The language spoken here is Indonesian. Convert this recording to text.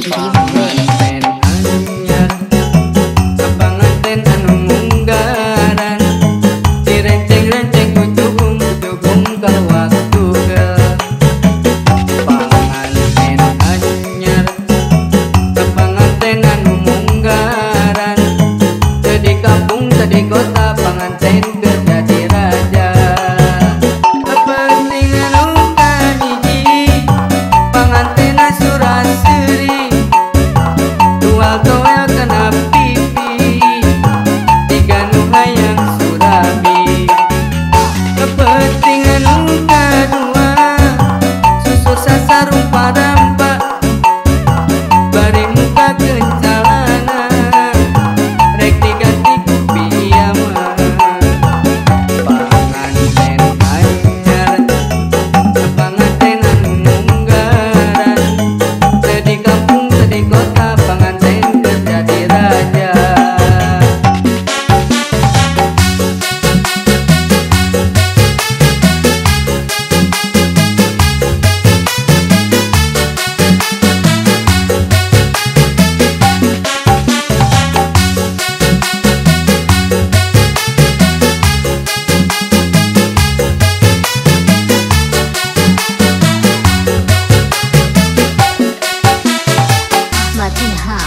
Panganten anyar sapanganten anu munggaran direnceng-renceng kucugum kawas tugel. Panganten anyar sapanganten anu munggaran teu di kampung teu di kota panganten keur jadi raja. Kepentingan ukan hiji panganten asuran seuri tual toel kena pipi tiga nu hayang surabi. Kepentingan uka dua susu sasarung padampa bari muka kencalana rek diganti ku piyama. Panganten anyar sapanganten anu munggaran teu di kampung teu di kota panganten keur jadi raja.马俊浩，